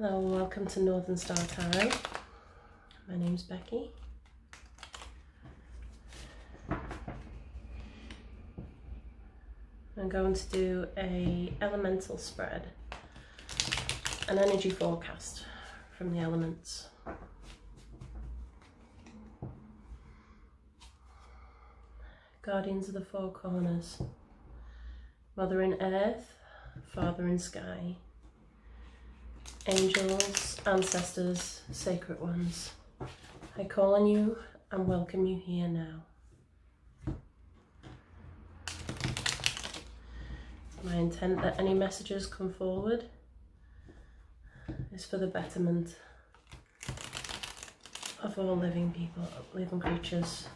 Hello, welcome to Northern Star Tarot. My name's Becky. I'm going to do a elemental spread, an energy forecast from the elements. Guardians of the four corners, Mother in earth, Father in sky, angels, ancestors, sacred ones, I call on you and welcome you here now. My intent that any messages come forward is for the betterment of all living people, living creatures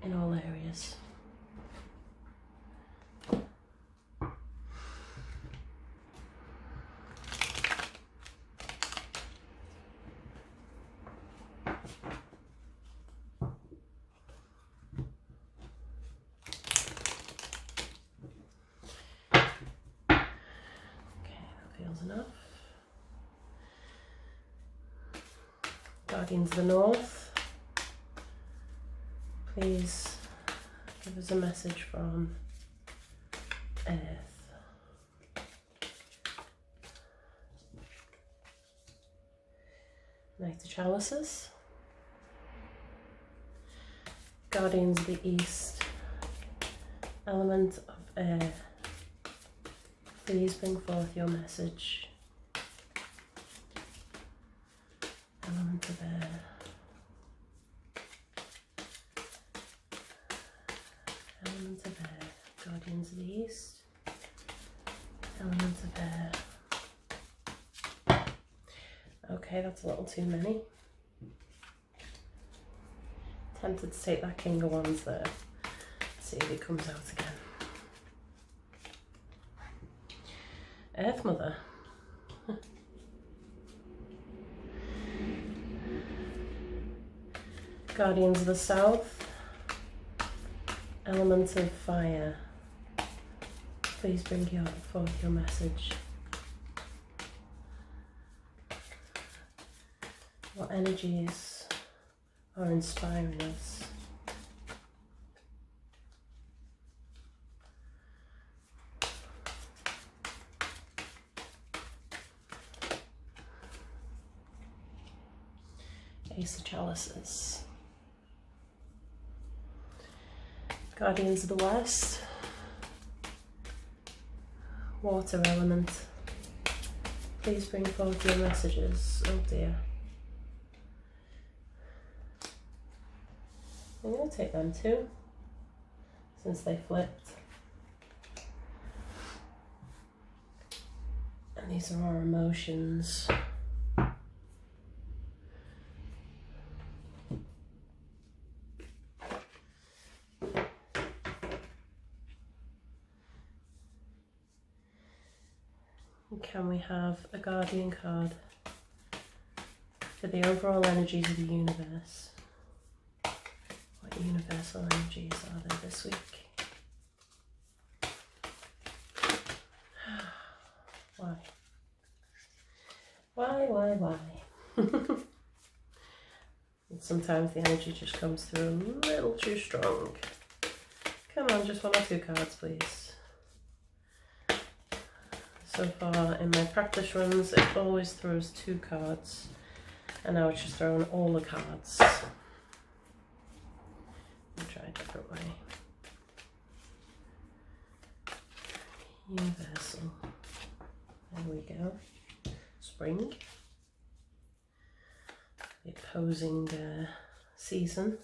in all areas. Enough. Guardians of the North, please give us a message from Earth. Knight of Chalices, Guardians of the East, Element of Air, please bring forth your message. Element of air. Element of air. Guardians of the East. Element of air. Okay, that's a little too many. Tempted to take that King of Wands there. See if it comes out again. Earth Mother. Guardians of the South, Element of Fire, please bring forth your message. What energies are inspiring us? Ace of Chalices. Guardians of the West, Water Element, please bring forth your messages. Oh dear. I'm going to take them too, since they flipped. And these are our emotions. Can we have a guardian card for the overall energies of the universe? What universal energies are there this week? Why? Why? And sometimes the energy just comes through a little too strong. Come on, just one or two cards, please. So far in my practice runs, it always throws two cards, and now it's just throwing all the cards. I'll try a different way. Universal. There we go. Spring. The opposing season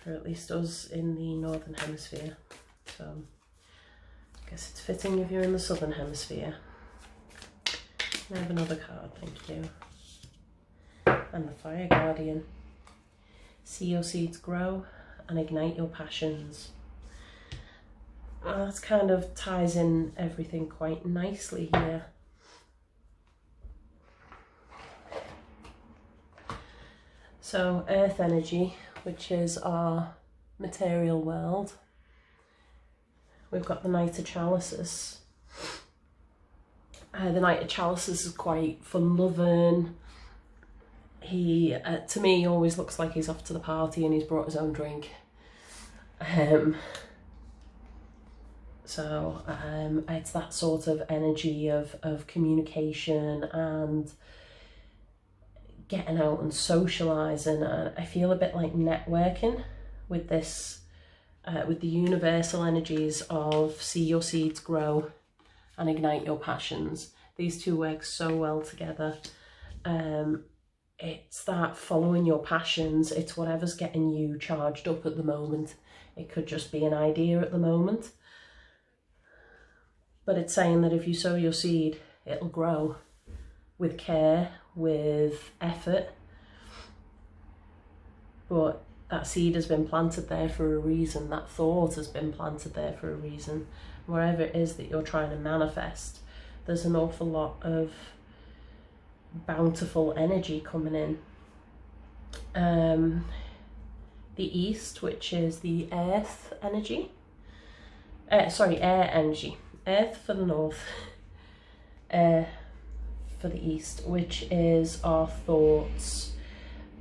for at least us in the Northern Hemisphere. So I guess it's fitting if you're in the Southern Hemisphere. I have another card, thank you. And the Fire Guardian. See your seeds grow and ignite your passions. That kind of ties in everything quite nicely here. So earth energy, which is our material world. We've got the Knight of Chalices. The Knight of Chalices is quite fun-loving. He, to me, always looks like he's off to the party and he's brought his own drink. So it's that sort of energy of communication and getting out and socialising. I feel a bit like networking with this, with the universal energies of see your seeds grow and ignite your passions. These two work so well together. It's that following your passions. It's whatever's getting you charged up at the moment. It could just be an idea at the moment. But it's saying that if you sow your seed, it'll grow with care, with effort. But that seed has been planted there for a reason. That thought has been planted there for a reason. Wherever it is that you're trying to manifest, there's an awful lot of bountiful energy coming in. The East, which is the earth energy. Air energy. Earth for the north, air for the east, which is our thoughts.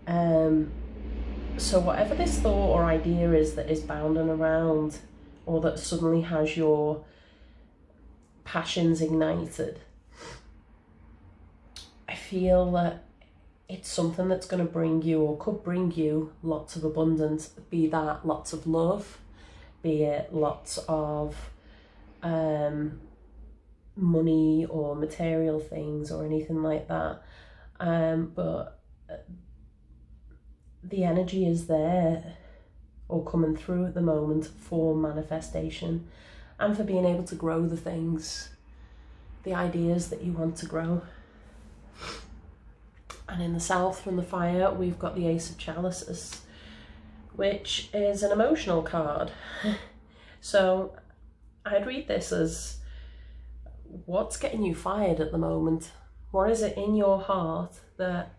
So whatever this thought or idea is that is bounding around, or that suddenly has your passions ignited, I feel that it's something that's going to bring you, or could bring you, lots of abundance. Be that lots of love, be it lots of money or material things or anything like that, but the energy is there or coming through at the moment for manifestation and for being able to grow the things, the ideas that you want to grow. And in the South, from the fire, we've got the Ace of Chalices, which is an emotional card. So I'd read this as, what's getting you fired at the moment? What is it in your heart that,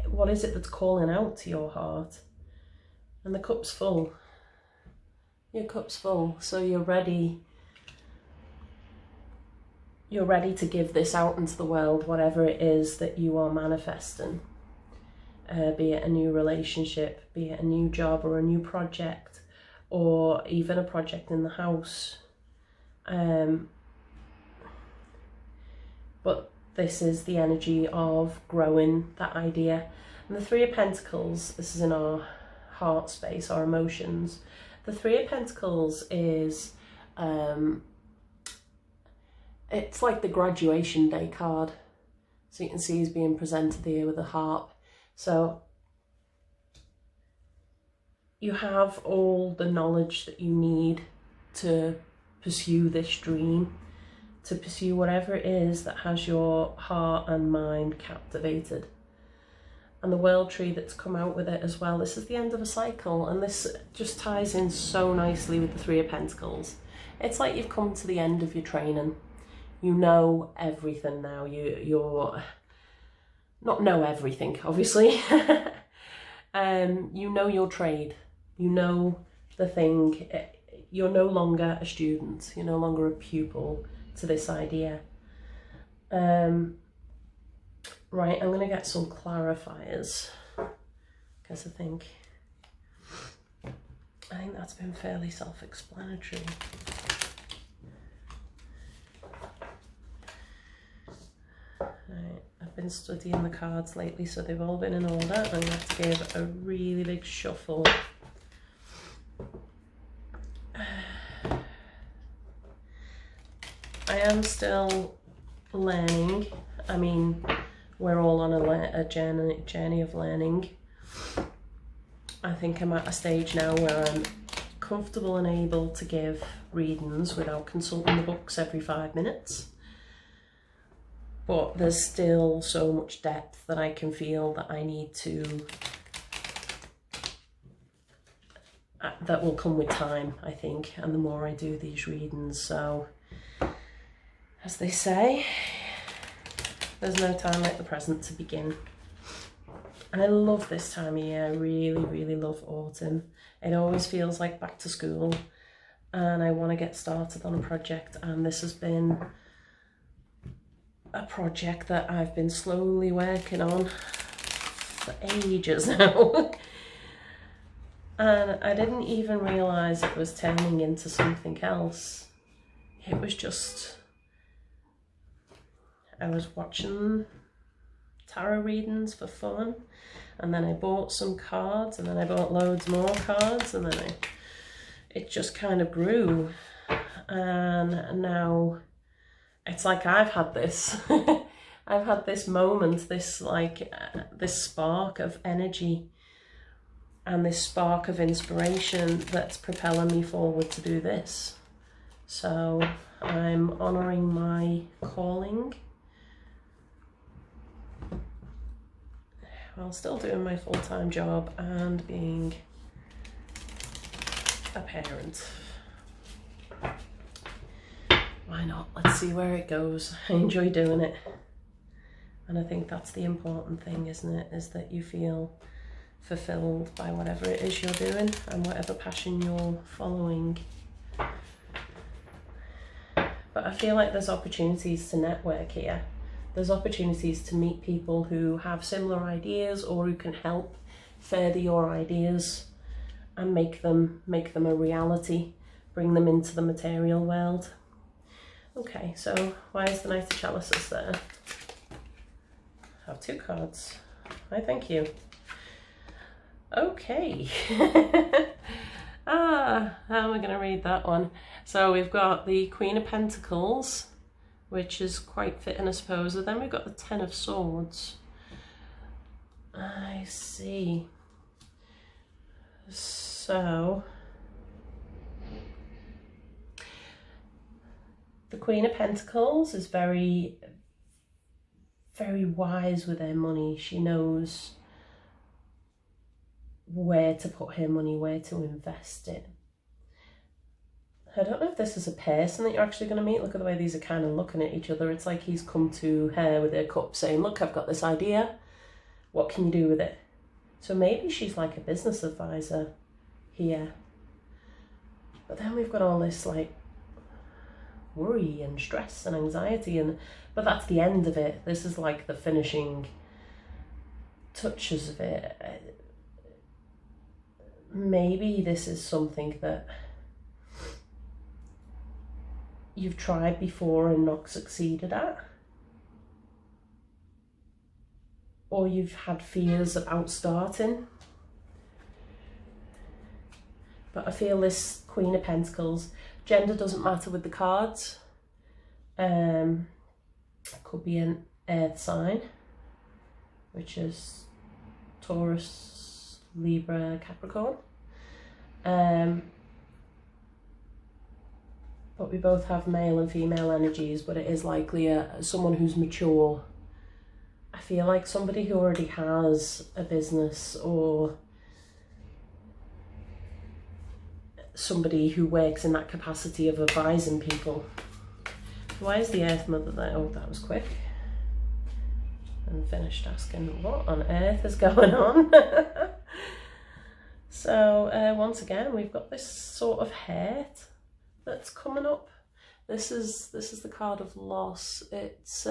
what is it that's calling out to your heart? And the cup's full. Your cup's full, so you're ready. You're ready to give this out into the world, whatever it is that you are manifesting. Be it a new relationship, be it a new job or a new project, or even a project in the house. But this is the energy of growing that idea. And the Three of Pentacles, this is in our heart space, our emotions. The Three of Pentacles is, it's like the graduation day card. So you can see he's being presented here with a harp. So you have all the knowledge that you need to pursue this dream, to pursue whatever it is that has your heart and mind captivated. And the World Tree that's come out with it as well. This is the end of a cycle, and this just ties in so nicely with the Three of Pentacles. It's like you've come to the end of your training. You know everything now. You're not know everything, obviously. You know your trade. You know the thing. You're no longer a student. You're no longer a pupil to this idea. Right, I'm going to get some clarifiers, because I think that's been fairly self-explanatory. Right, I've been studying the cards lately, so they've all been in order. I'm going to have to give a really big shuffle. I am still learning. I mean, we're all on a journey of learning. I think I'm at a stage now where I'm comfortable and able to give readings without consulting the books every 5 minutes. But there's still so much depth that I can feel that I need to, that will come with time, I think, and the more I do these readings. So, as they say, there's no time like the present to begin. And I love this time of year. I really, really love autumn. It always feels like back to school, and I want to get started on a project, and this has been a project that I've been slowly working on for ages now. And I didn't even realise it was turning into something else. It was just, I was watching tarot readings for fun, and then I bought some cards, and then I bought loads more cards, and then it just kind of grew. And now it's like I've had this I've had this moment, this like this spark of energy and this spark of inspiration that's propelling me forward to do this. So I'm honouring my calling while still doing my full-time job and being a parent. Why not? Let's see where it goes. I enjoy doing it. And I think that's the important thing, isn't it? Is that you feel fulfilled by whatever it is you're doing and whatever passion you're following. But I feel like there's opportunities to network here. There's opportunities to meet people who have similar ideas or who can help further your ideas and make them a reality, bring them into the material world. Okay, so why is the Knight of Chalices there? I have 2 cards. I thank you. Okay. How am I going to read that one? So we've got the Queen of Pentacles, which is quite fitting, I suppose. And then we've got the 10 of Swords. I see. So the Queen of Pentacles is very, very wise with her money. She knows where to put her money, where to invest it. I don't know if this is a person that you're actually going to meet. Look at the way these are kind of looking at each other. It's like he's come to her with her cup saying, look, I've got this idea. What can you do with it? So maybe she's like a business advisor here. But then we've got all this like worry and stress and anxiety, but that's the end of it. This is like the finishing touches of it. Maybe this is something that you've tried before and not succeeded at, or you've had fears about starting. But I feel this Queen of Pentacles, gender doesn't matter with the cards. Could be an earth sign, which is Taurus, Libra, Capricorn. But we both have male and female energies, but it is likely someone who's mature. I feel like somebody who already has a business, or somebody who works in that capacity of advising people. Why is the Earth Mother there? Oh, that was quick. And finished asking, what on earth is going on? So once again, we've got this sort of heart that's coming up. This is the card of loss. It's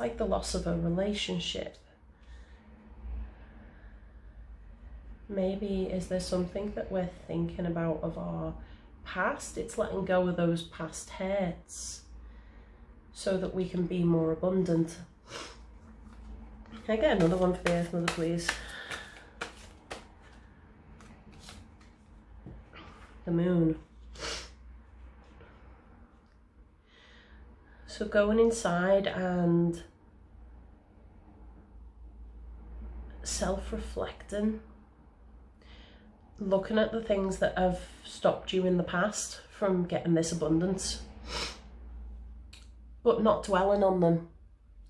like the loss of a relationship. Maybe is there something that we're thinking about of our past? It's letting go of those past hurts so that we can be more abundant. Can I get another one for the Earth Mother, please? The Moon. So going inside and self-reflecting, looking at the things that have stopped you in the past from getting this abundance, but not dwelling on them.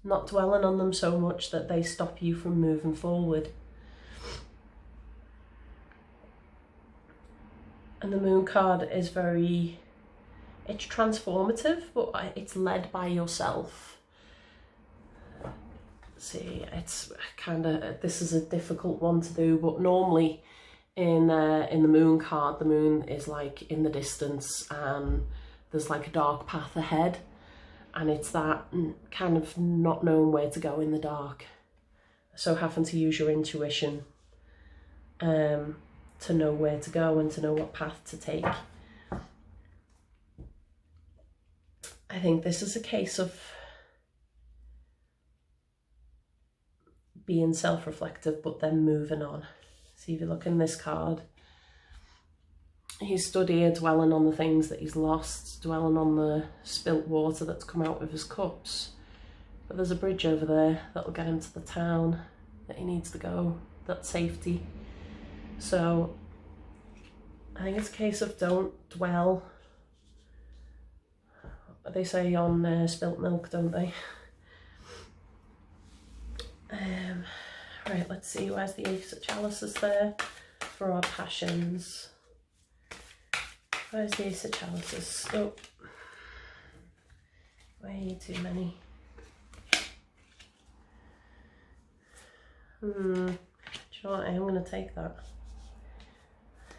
Not dwelling on them so much that they stop you from moving forward. And the Moon card is very, it's transformative, but it's led by yourself. See, it's kind of, this is a difficult one to do, but normally in the moon card, the moon is like in the distance and there's like a dark path ahead, and it's that kind of not knowing where to go in the dark. So having to use your intuition to know where to go and to know what path to take. I think this is a case of being self-reflective but then moving on. See, if you look in this card, he's stood here dwelling on the things that he's lost, dwelling on the spilt water that's come out of his cups. But there's a bridge over there that'll get him to the town that he needs to go, that's safety. So I think it's a case of don't dwell. They say on spilt milk, don't they? Right, let's see, where's the Ace of Chalices there for our passions? Where's the Ace of Chalices? Oh, way too many. Do you know what, I am going to take that.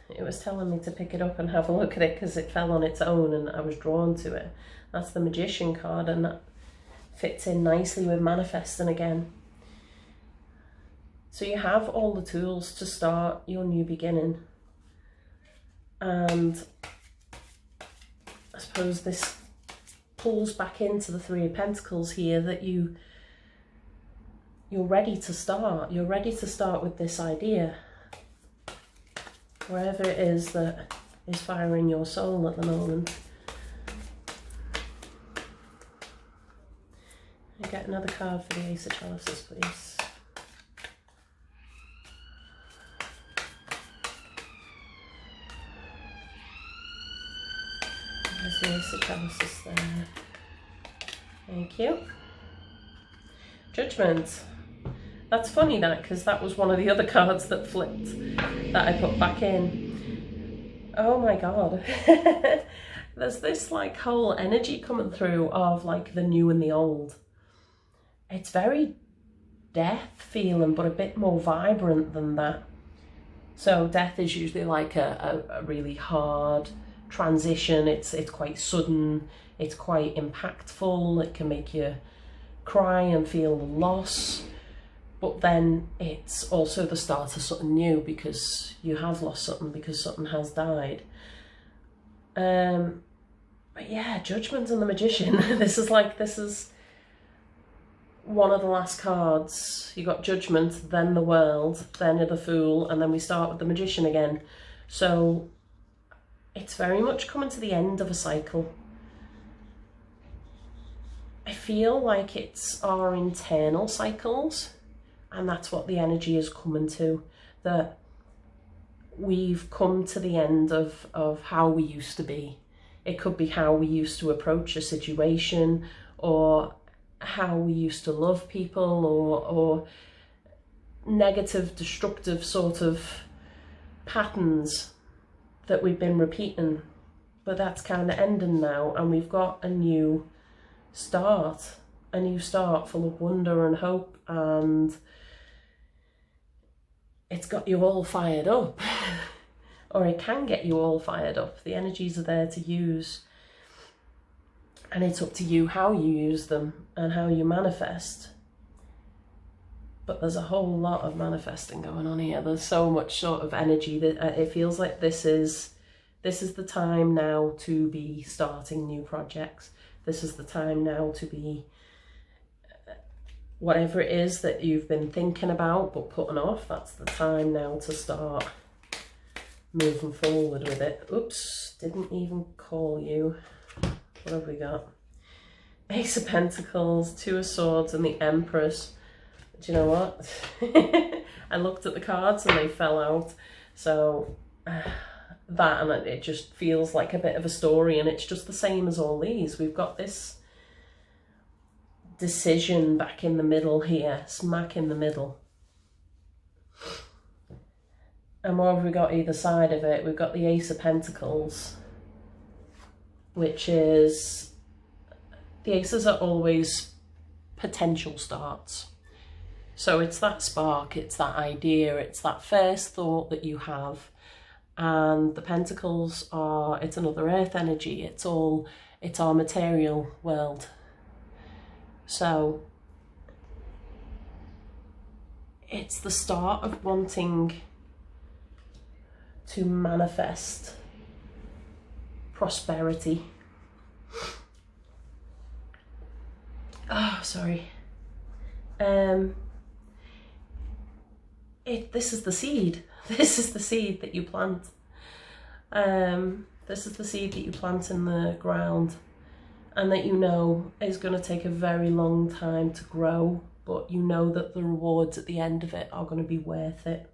It was telling me to pick it up and have a look at it because it fell on its own and I was drawn to it. That's the Magician card, and that fits in nicely with manifesting again. So you have all the tools to start your new beginning. And I suppose this pulls back into the Three of Pentacles here, that you're ready to start. You're ready to start with this idea. Wherever it is that is firing your soul at the moment. And get another card for the Ace of Chalices, please. There's the Ace of Chalices there. Thank you. Judgment. That's funny, that, because that was one of the other cards that flipped that I put back in. Oh my god. There's this like whole energy coming through of like the new and the old. It's very death feeling, but a bit more vibrant than that. So death is usually like a really hard transition. It's quite sudden, it's quite impactful, it can make you cry and feel the loss. But then it's also the start of something new because you have lost something, because something has died. But yeah, Judgment and the Magician. This is one of the last cards. You got Judgment, then the World, then the Fool, and then we start with the Magician again. So it's very much coming to the end of a cycle. I feel like it's our internal cycles. And that's what the energy is coming to, that we've come to the end of how we used to be. It could be how we used to approach a situation, or how we used to love people, or negative, destructive sort of patterns that we've been repeating. But that's kind of ending now, and we've got a new start full of wonder and hope, and it's got you all fired up, or it can get you all fired up. The energies are there to use, and it's up to you how you use them and how you manifest. But there's a whole lot of manifesting going on here. There's so much sort of energy that it feels like this is the time now to be starting new projects. This is the time now to be whatever it is that you've been thinking about but putting off. That's the time now to start moving forward with it. Oops, didn't even call you. What have we got? Ace of Pentacles, Two of Swords, and the Empress. Do you know what? I looked at the cards and they fell out. So that, and it just feels like a bit of a story, and it's just the same as all these. We've got this decision back in the middle here, smack in the middle. And what have we got either side of it? We've got the Ace of Pentacles, which is, the Aces are always potential starts. So it's that spark, it's that idea, it's that first thought that you have. And the pentacles are, it's another earth energy, it's our material world. So it's the start of wanting to manifest prosperity. Oh, sorry. This is the seed. This is the seed that you plant. This is the seed that you plant in the ground, and that you know is going to take a very long time to grow, but you know that the rewards at the end of it are going to be worth it.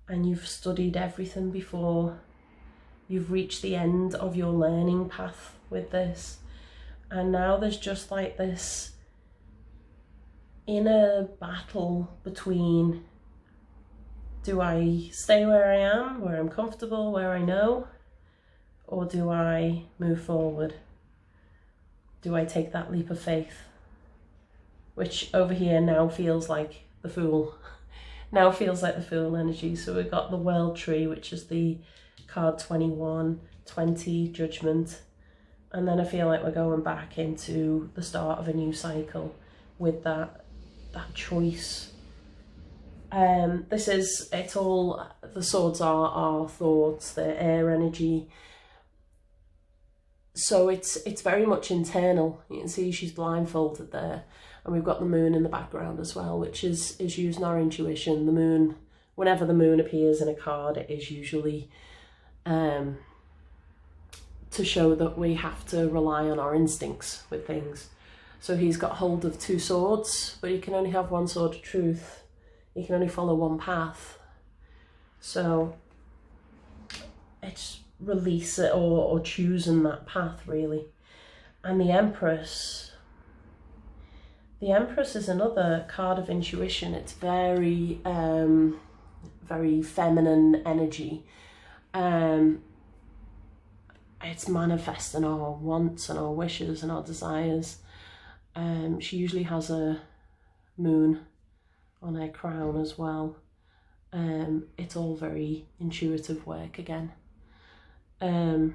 And you've studied everything before. You've reached the end of your learning path with this. And now there's just like this inner battle between, do I stay where I am, where I'm comfortable, where I know, or do I move forward? Do I take that leap of faith? Which over here now feels like the Fool. Now feels like the Fool energy. So we've got the World Tree, which is the card 21, 20, Judgment. And then I feel like we're going back into the start of a new cycle with that choice. It's all, the swords are our thoughts, the air energy. So it's very much internal. You can see she's blindfolded there. And we've got the moon in the background as well, which is using our intuition. The moon, whenever the moon appears in a card, it is usually to show that we have to rely on our instincts with things. So he's got hold of two swords, but he can only have one sword of truth. He can only follow one path. So it's release it or choosing that path, really. And the Empress is another card of intuition. It's very very feminine energy. It's manifesting our wants and our wishes and our desires. She usually has a moon on her crown as well. It's all very intuitive work again. The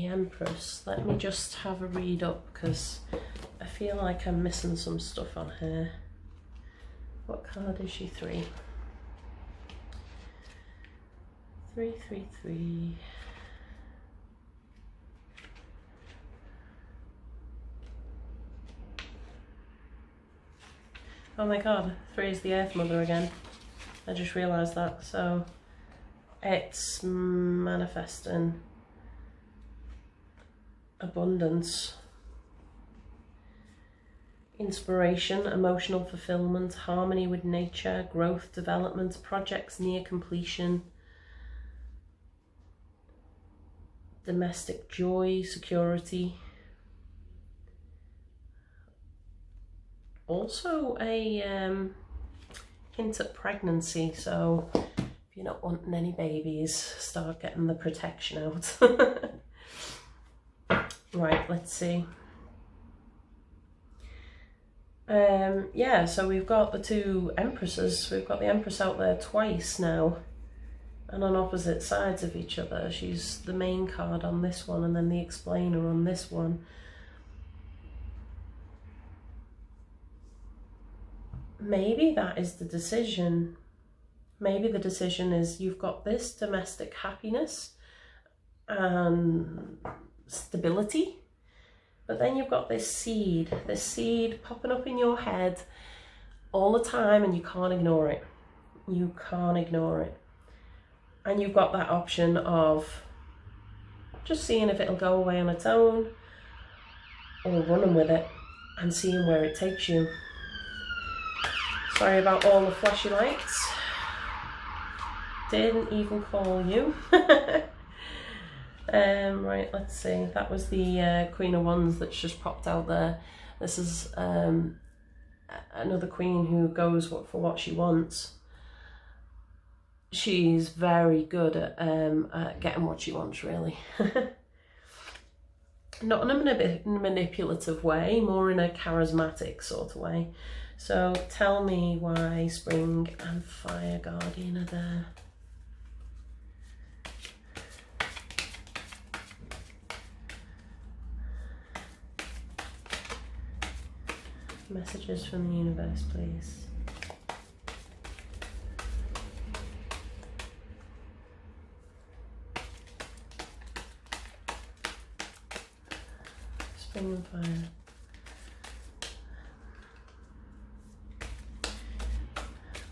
Empress, let me just have a read up because I feel like I'm missing some stuff on her. What card is she? 3. 3, 3, 3. Oh my god, 3 is the Earth Mother again. I just realised that. So it's manifesting abundance, inspiration, emotional fulfillment, harmony with nature, growth, development, projects near completion, domestic joy, security. Also a hint at pregnancy, so if you're not wanting any babies, start getting the protection out. Right, let's see. Yeah, so we've got the two Empresses. We've got the Empress out there twice now, and on opposite sides of each other. She's the main card on this one, and then the explainer on this one. Maybe that is the decision. Maybe the decision is you've got this domestic happiness and stability, but then you've got this seed popping up in your head all the time, and you can't ignore it. You can't ignore it. And you've got that option of just seeing if it'll go away on its own, or running with it and seeing where it takes you. Sorry about all the flashy lights. Didn't even call you. Right, let's see. That was the Queen of Wands that's just popped out there. This is another queen who goes for what she wants. She's very good at getting what she wants, really. not in a manipulative way, more in a charismatic sort of way. So tell me why Spring and Fire Guardian are there. Messages from the universe, please. Spring and Fire.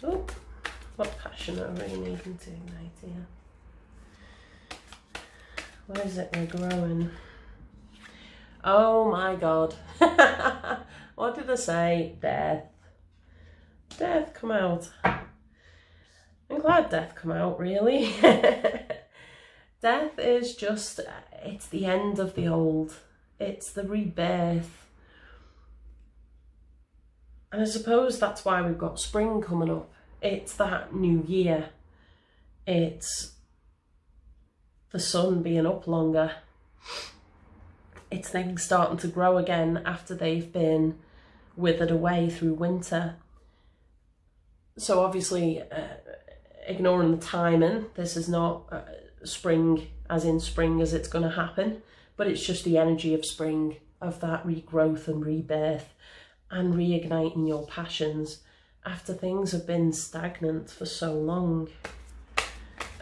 Oh, what passion are we needing to ignite here? What is it we're growing? Oh my God. What did I say? Death. Death come out. I'm glad death come out, really. Death is just, it's the end of the old. It's the rebirth. And I suppose that's why we've got spring coming up. It's that new year. It's the sun being up longer. It's things starting to grow again after they've been withered away through winter. So obviously, ignoring the timing, this is not spring as in spring as it's going to happen, but it's just the energy of spring, of that regrowth and rebirth and reigniting your passions after things have been stagnant for so long.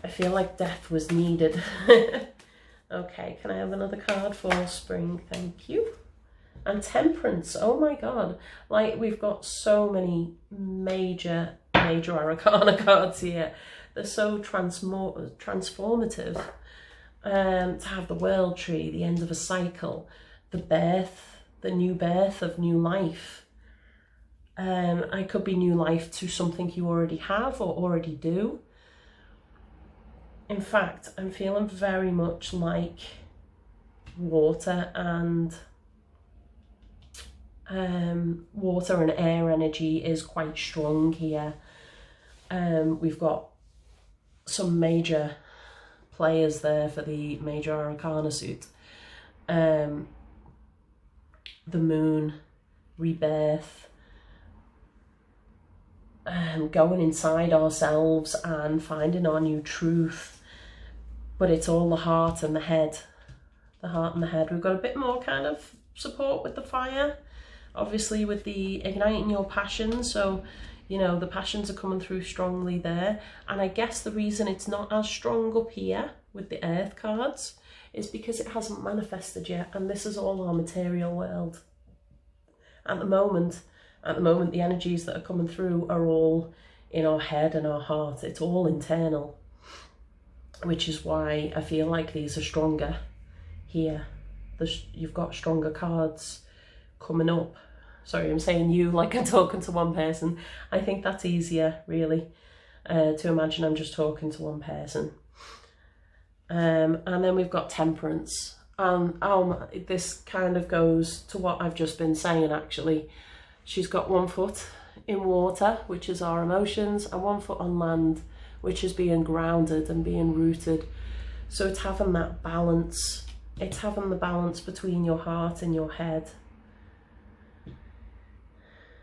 I feel like death was needed. Okay, can I have another card for spring? Thank you. And Temperance. Oh my God. Like, we've got so many major arcana cards here. They're so transformative. To have the World Tree, the end of a cycle, the birth, the new birth of new life. I could be new life to something you already have or already do. In fact, I'm feeling very much like water and air energy is quite strong here. We've got some major players there for the major arcana suit. The moon, rebirth, going inside ourselves and finding our new truth. But it's all the heart and the head. The heart and the head. We've got a bit more kind of support with the fire, obviously with the igniting your passion. So, you know, the passions are coming through strongly there. And I guess the reason it's not as strong up here with the earth cards is because it hasn't manifested yet. And this is all our material world. At the moment, the energies that are coming through are all in our head and our heart. It's all internal, which is why I feel like these are stronger here. You've got stronger cards coming up. Sorry, I'm saying you like I'm talking to one person. I think that's easier, really, to imagine I'm just talking to one person. And then we've got Temperance. This kind of goes to what I've just been saying, actually. She's got 1 foot in water, which is our emotions, and 1 foot on land, which is being grounded and being rooted. So it's having that balance. It's having the balance between your heart and your head.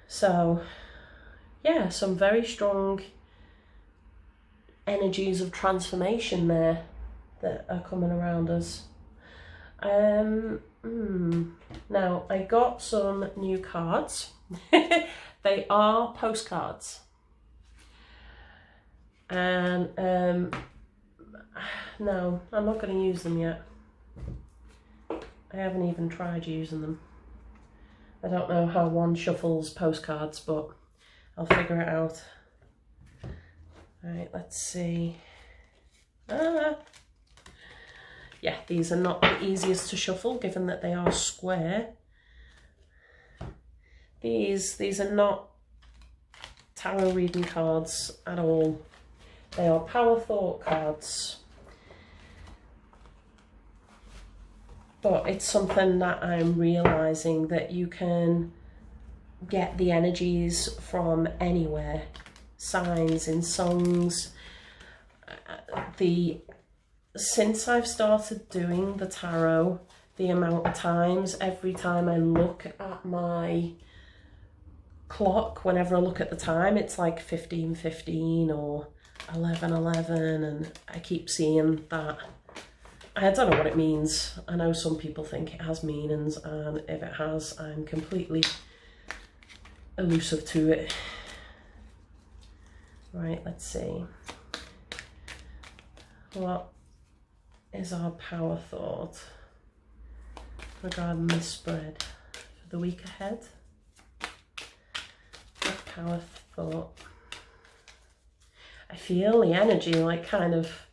So, yeah, some very strong energies of transformation there that are coming around us. Now, I got some new cards. They are postcards. And no, I'm not going to use them yet. I haven't even tried using them. I don't know how one shuffles postcards, but I'll figure it out. Right, let's see. Yeah, these are not the easiest to shuffle, given that they are square. These are not tarot reading cards at all. They are power thought cards. But it's something that I'm realising that you can get the energies from anywhere. Signs in songs. Since I've started doing the tarot, the amount of times every time I look at my clock, whenever I look at the time, it's like 15:15 or 11:11, and I keep seeing that. I don't know what it means. I know some people think it has meanings, and if it has, I'm completely elusive to it. Right, let's see. What is our power thought regarding this spread for the week ahead? What power thought? I feel the energy like kind of,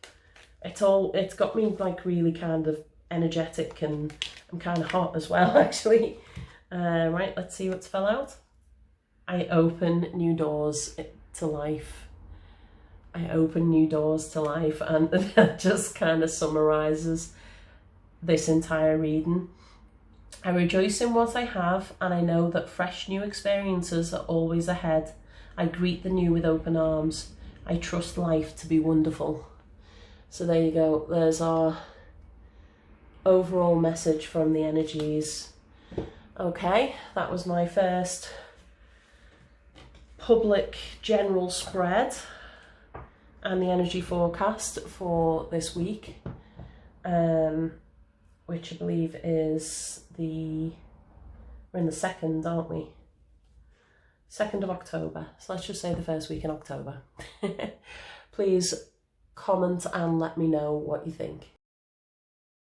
it's got me like really kind of energetic, and I'm kind of hot as well actually. Right, let's see what's fell out. I open new doors to life. I open new doors to life, and that just kind of summarizes this entire reading. I rejoice in what I have, and I know that fresh new experiences are always ahead. I greet the new with open arms. I trust life to be wonderful. So there you go. There's our overall message from the energies. Okay, that was my first public general spread and the energy forecast for this week, which I believe is we're in the 2nd, aren't we? 2nd of October. So let's just say the first week in October. Please comment and let me know what you think.